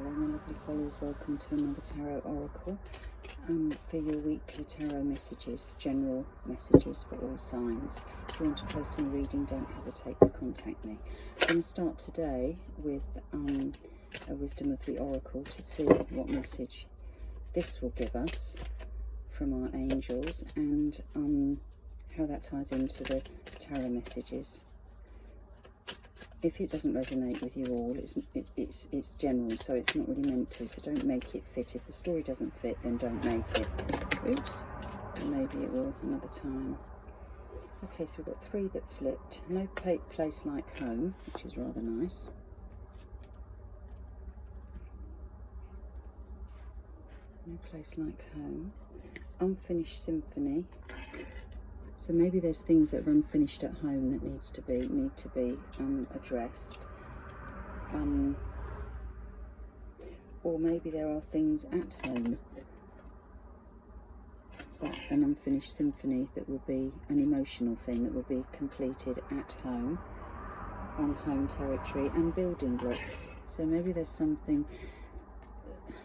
Hello my lovely followers, welcome to another Tarot Oracle for your weekly tarot messages, general messages for all signs. If you want a personal reading, don't hesitate to contact me. I'm going to start today with a Wisdom of the Oracle to see what message this will give us from our angels and how that ties into the tarot messages. If it doesn't resonate with you all, it's general, so it's not really meant to, so don't make it fit. If the story doesn't fit, then don't make it. Oops, and maybe it will another time. Okay, so we've got 3 that flipped. No place like home, which is rather nice. No place like home. Unfinished symphony. So maybe there's things that are unfinished at home that need to be addressed, or maybe there are things at home that an unfinished symphony that will be an emotional thing that will be completed at home, on home territory, and building blocks. So maybe there's something.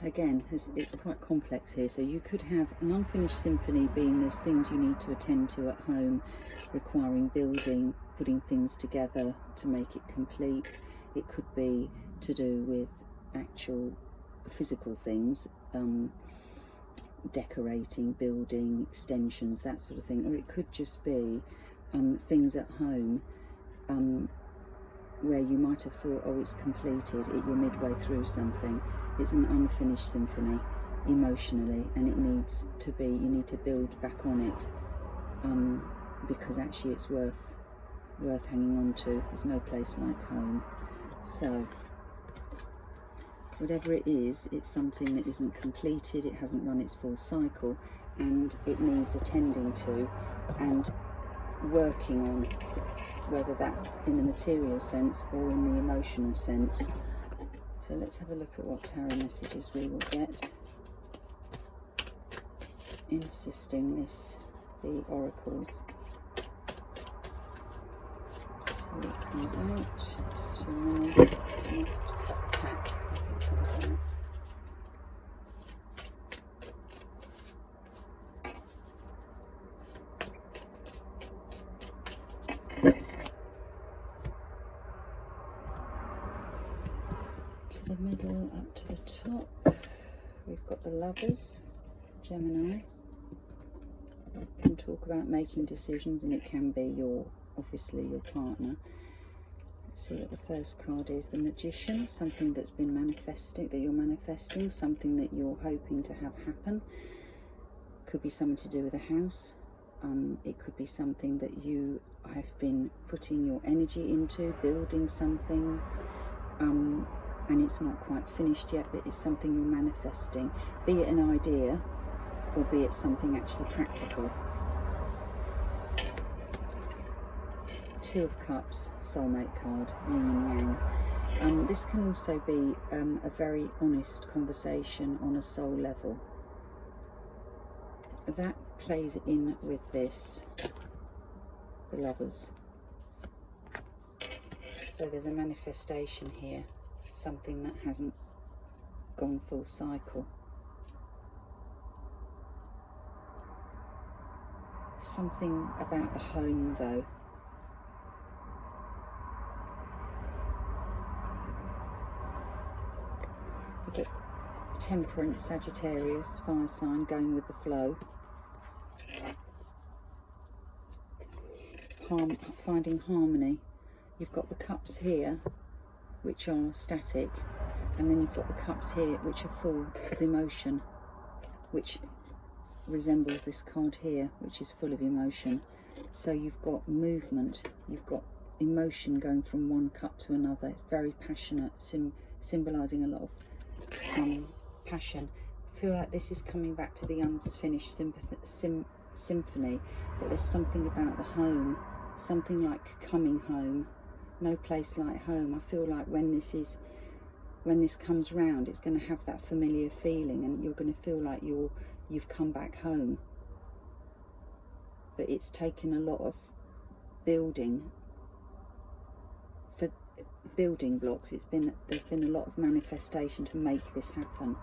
Again, it's quite complex here, so you could have an unfinished symphony being there's things you need to attend to at home, requiring building, putting things together to make it complete. It could be to do with actual physical things, decorating, building, extensions, that sort of thing, or it could just be things at home where you might have thought, oh, it's completed, you're midway through something. It's an unfinished symphony emotionally, and it needs to be, you need to build back on it because actually it's worth hanging on to. There's no place like home. So whatever it is, it's something that isn't completed, it hasn't run its full cycle, and it needs attending to and working on, whether that's in the material sense or in the emotional sense. So let's have a look at what tarot messages we will get in assisting the oracles. So it comes out, just too many, I have to cut the pack if it comes out. The middle up to the top, we've got the Lovers, Gemini. We can talk about making decisions, and it can be obviously your partner. Let's see what the first card is. The Magician, something that's been manifesting, that you're manifesting, something that you're hoping to have happen. Could be something to do with a house. It could be something that you have been putting your energy into, building something. And it's not quite finished yet, but it's something you're manifesting, be it an idea or be it something actually practical. 2 of Cups, soulmate card, yin and yang. This can also be a very honest conversation on a soul level. That plays in with this, the Lovers. So there's a manifestation here. Something that hasn't gone full cycle. Something about the home though. We've got Temperance, Sagittarius, fire sign, going with the flow. Finding harmony. You've got the Cups here, which are static, and then you've got the Cups here which are full of emotion, which resembles this card here, which is full of emotion. So you've got movement, you've got emotion going from one cup to another, very passionate, symbolising a lot of passion. I feel like this is coming back to the unfinished symphony, but there's something about the home, something like coming home. No place like home. I feel like when this comes round, it's going to have that familiar feeling, and you're going to feel like you've come back home. But it's taken a lot of building building blocks. There's been a lot of manifestation to make this happen.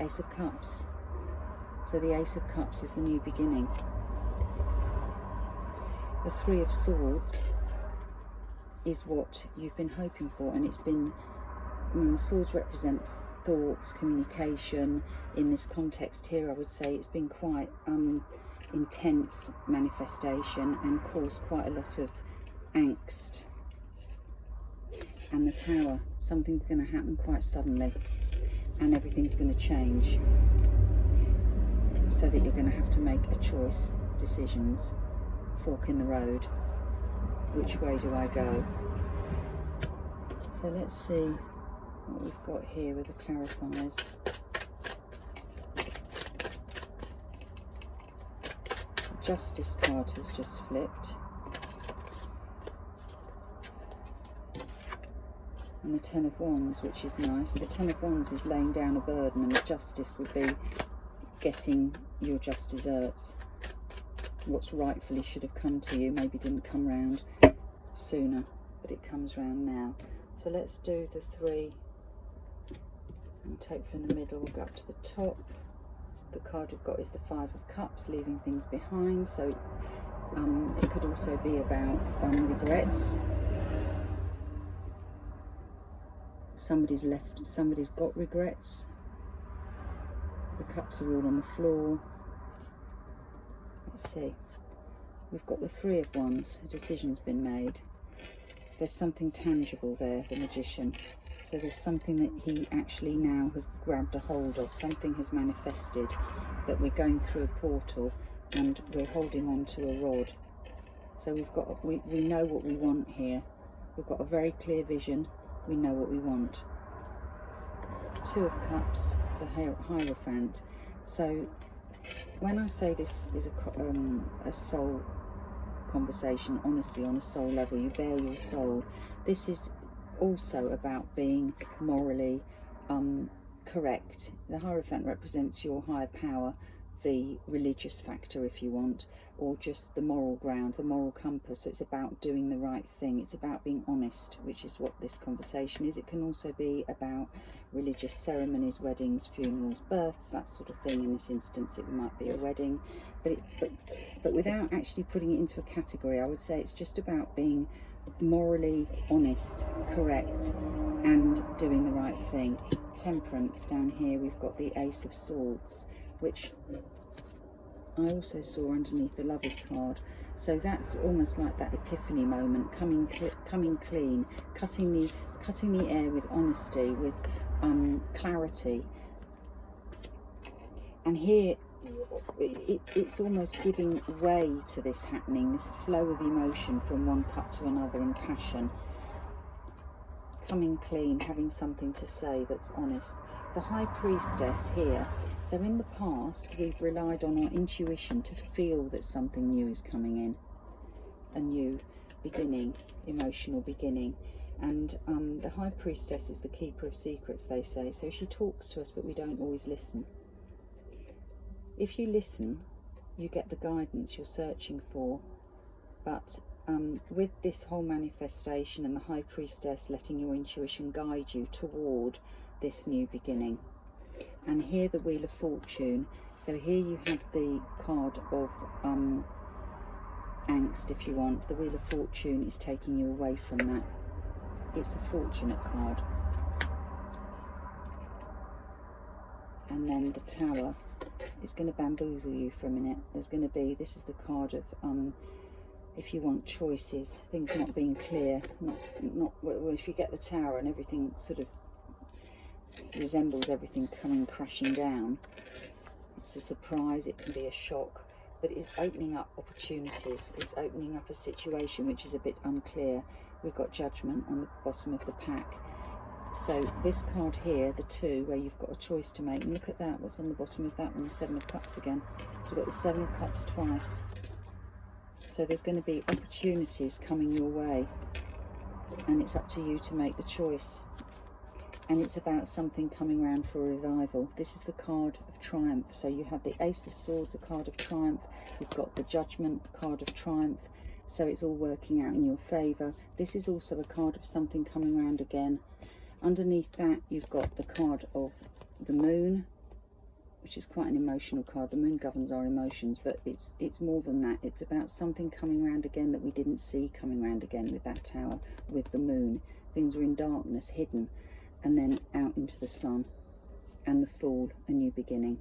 Ace of Cups. So the Ace of Cups is the new beginning. The Three of Swords is what you've been hoping for, and it's been, I mean, the swords represent thoughts, communication. In this context here, I would say it's been quite intense manifestation and caused quite a lot of angst. And the Tower, something's going to happen quite suddenly, and everything's going to change, so that you're going to have to make a choice, decisions, fork in the road. Which way do I go? So let's see what we've got here with the clarifiers. The Justice card has just flipped. And the Ten of Wands, which is nice. The Ten of Wands is laying down a burden, and the Justice would be getting your just desserts. What's rightfully should have come to you maybe didn't come round sooner, but it comes round now. So let's do the three and take from the middle. We'll go up to the top. The card we've got is the Five of Cups, leaving things behind. So it could also be about regrets. Somebody's got regrets. The cups are all on the floor. Let's see. We've got the Three of Wands. A decision's been made. There's something tangible there, the Magician. So there's something that he actually now has grabbed a hold of. Something has manifested, that we're going through a portal and we're holding on to a rod. So we know what we want here. We've got a very clear vision. We know what we want. Two of Cups, the Hierophant. So when I say this is a soul conversation, honesty on a soul level, you bare your soul. This is also about being morally correct. The Hierophant represents your higher power, the religious factor if you want, or just the moral ground, the moral compass. So it's about doing the right thing. It's about being honest, which is what this conversation is. It can also be about religious ceremonies, weddings, funerals, births, that sort of thing. In this instance it might be a wedding, but without actually putting it into a category, I would say it's just about being morally honest, correct, and doing the right thing. Temperance. Down here we've got the Ace of Swords, which I also saw underneath the Lover's card. So that's almost like that epiphany moment, coming clean, cutting the air with honesty, with clarity. And here it's almost giving way to this happening, this flow of emotion from one cup to another and passion. Coming clean, having something to say that's honest. The High Priestess here. So in the past we've relied on our intuition to feel that something new is coming in. A new beginning, emotional beginning. And the High Priestess is the keeper of secrets, they say. So she talks to us, but we don't always listen. If you listen, you get the guidance you're searching for. But with this whole manifestation and the High Priestess letting your intuition guide you toward this new beginning. And here the Wheel of Fortune. So here you have the card of angst, if you want. The Wheel of Fortune is taking you away from that. It's a fortunate card. And then the Tower is going to bamboozle you for a minute. There's going to be, this is the card of if you want choices, things not being clear, not well, if you get the Tower and everything sort of resembles everything coming crashing down, it's a surprise, it can be a shock, but it's opening up opportunities, it's opening up a situation which is a bit unclear. We've got Judgment on the bottom of the pack. So this card here, the 2, where you've got a choice to make, and look at that, what's on the bottom of that one, the 7 of Cups again. So you've got the 7 of Cups twice. So there's going to be opportunities coming your way, and it's up to you to make the choice. And it's about something coming round for a revival. This is the card of triumph. So you have the Ace of Swords, a card of triumph. You've got the Judgment, a card of triumph. So it's all working out in your favour. This is also a card of something coming around again. Underneath that, you've got the card of the moon, which is quite an emotional card. The moon governs our emotions, but it's more than that. It's about something coming around again that we didn't see coming around again with that tower, with the moon. Things were in darkness, hidden, and then out into the sun. And the Fool, a new beginning.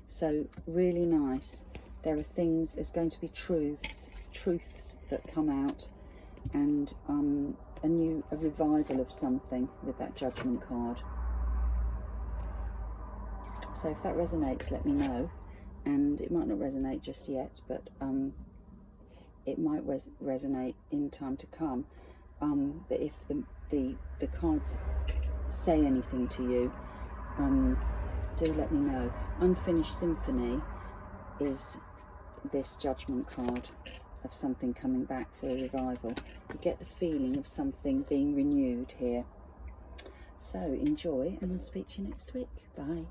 So really nice. There are things, there's going to be truths that come out, and a revival of something with that Judgment card. So if that resonates, let me know. And it might not resonate just yet, but it might resonate in time to come. But if the cards say anything to you, do let me know. Unfinished Symphony is this Judgment card of something coming back for a revival. You get the feeling of something being renewed here. So enjoy, and I'll speak to you next week. Bye.